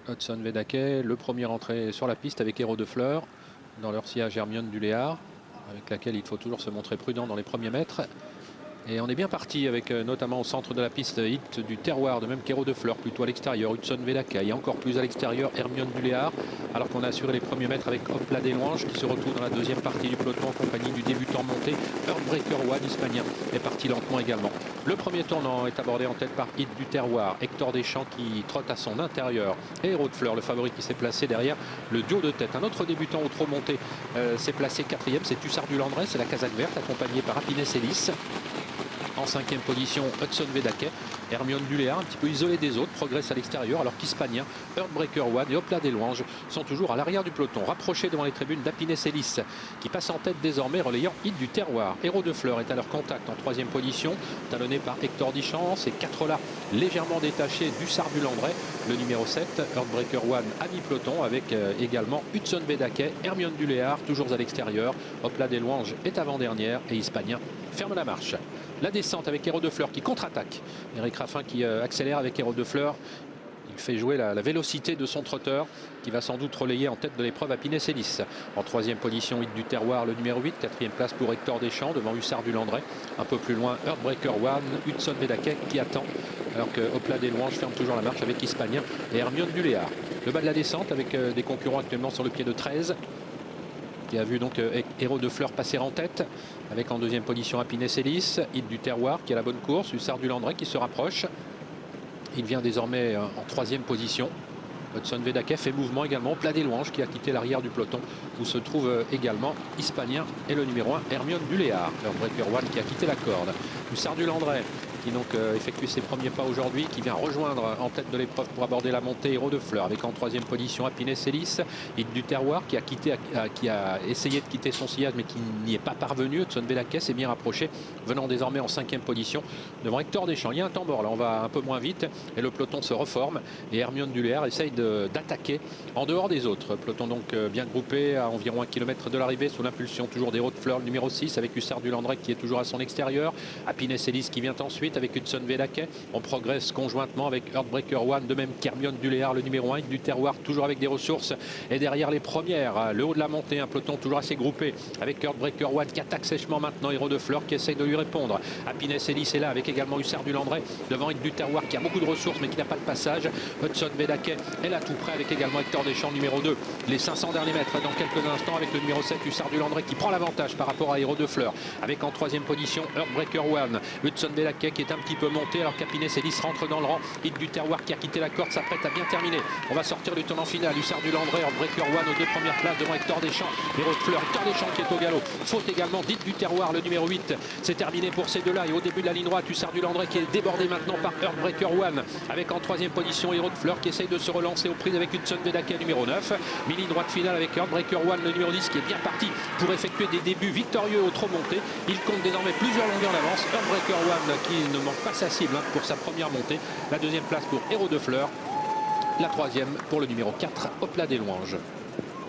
Hudson Vedake, le premier entré sur la piste avec Héros de Fleurs. Dans leur sillage, Hermione Duléar, avec laquelle il faut toujours se montrer prudent dans les premiers mètres. Et on est bien parti avec notamment au centre de la piste Hit du Terroir, de même qu'Héros de Fleurs, plutôt à l'extérieur, Hudson Vedake et encore plus à l'extérieur, Hermione Duléar, alors qu'on a assuré les premiers mètres avec Hopla des Louanges qui se retrouve dans la deuxième partie du peloton en compagnie du débutant monté, Heartbreaker One, Hispanien, est parti lentement également. Le premier tournant est abordé en tête par Hit du Terroir, Hector Deschamps qui trotte à son intérieur, et Héros de Fleurs, le favori qui s'est placé derrière le duo de tête. Un autre débutant au trop monté s'est placé quatrième, c'est Hussard du Landré, c'est la casaque verte, accompagné par Happiness Ellis. En cinquième position, Hudson Vedake. Hermione Duléar, un petit peu isolé des autres, progresse à l'extérieur, alors qu'Hispanien, Heartbreaker One et Hopla des Louanges sont toujours à l'arrière du peloton, rapprochés devant les tribunes d'Happiness Ellis, qui passe en tête désormais, relayant Hit du Terroir. Héros de Fleurs est à leur contact en troisième position, talonné par Hector Deschamps. Ces quatre-là légèrement détachés d'Hussard du Landré, le numéro 7, Heartbreaker One à mi-peloton, avec également Hudson Vedake, Hermione Duléar, toujours à l'extérieur. Hopla des Louanges est avant-dernière et Hispanien ferme la marche. La descente avec Héros de Fleurs qui contre-attaque. Eric Raffin qui accélère avec Héros de Fleurs. Il fait jouer la vélocité de son trotteur qui va sans doute relayer en tête de l'épreuve Happiness Ellis. En troisième position, Hit du Terroir, le numéro 8. Quatrième place pour Hector Deschamps devant Hussard du Landré. Un peu plus loin, Heartbreaker One, Hudson Vedake qui attend. Alors que Hopla des Louanges ferme toujours la marche avec Hispanien et Hermione Duléar. Le bas de la descente avec des concurrents actuellement sur le pied de 13. Qui a vu donc Héros de Fleurs passer en tête, avec en deuxième position Happiness Ellis, Hit du Terroir qui a la bonne course, Hussard du Landré qui se rapproche. Il vient désormais en troisième position. Hudson Vedake fait mouvement également, Hopla des Louanges qui a quitté l'arrière du peloton, où se trouve également Hispanien et le numéro 1, Hermione Duléar. Heartbreaker One qui a quitté la corde. Hussard du Landré qui donc effectue ses premiers pas aujourd'hui, qui vient rejoindre en tête de l'épreuve pour aborder la montée Héros de Fleurs, avec en troisième position Happiness Ellis, Hit du Terroir qui a essayé de quitter son sillage mais qui n'y est pas parvenu. Hudson Vedake s'est bien rapproché, venant désormais en cinquième position devant Hector Deschamps. Il y a un temps mort là, on va un peu moins vite et le peloton se reforme et Hermione Duléar essaye d'attaquer en dehors des autres. Peloton donc bien groupé à environ 1 km de l'arrivée sous l'impulsion toujours d'Héros de Fleurs, le numéro 6, avec Hussard du Landré qui est toujours à son extérieur, Happiness Ellis qui vient ensuite avec Hudson Vedake. On progresse conjointement avec Heartbreaker One, de même qu'Hermione Duléar, le numéro 1, du Terroir, toujours avec des ressources. Et derrière les premières, le haut de la montée, un peloton toujours assez groupé avec Heartbreaker One qui attaque sèchement maintenant, Héros de Fleurs qui essaye de lui répondre. Happiness Ellis est là avec également Hussard du Landré devant Hit du Terroir qui a beaucoup de ressources mais qui n'a pas de passage. Hudson Vedake est là tout près avec également Hector Deschamps, numéro 2. Les 500 derniers mètres dans quelques instants avec le numéro 7, Hussard du Landré qui prend l'avantage par rapport à Héros de Fleurs. Avec en troisième position Heartbreaker One, Hudson Vedake qui est un petit peu monté alors qu'Happiness Ellis rentre dans le rang. Hit du Terroir qui a quitté la corde s'apprête à bien terminer. On va sortir du tournant final. Hussard du Landré, Heartbreaker One aux deux premières places devant Hector Deschamps. Héros de Fleurs, Hector Deschamps qui est au galop. Faute également d'Hit du Terroir, le numéro 8. C'est terminé pour ces deux-là. Et au début de la ligne droite, Hussard du Landré qui est débordé maintenant par Heartbreaker One. Avec en troisième position Héros de Fleurs qui essaye de se relancer aux prises avec Hudson Vedake, numéro 9. Mini droite finale avec Heartbreaker One, le numéro 10 qui est bien parti pour effectuer des débuts victorieux au trop monté. Il compte désormais plusieurs longueurs d'avance. Heartbreaker One qui ne manque pas sa cible pour sa première montée. La deuxième place pour Héros de Fleurs. La troisième pour le numéro 4, Hopla des Louanges.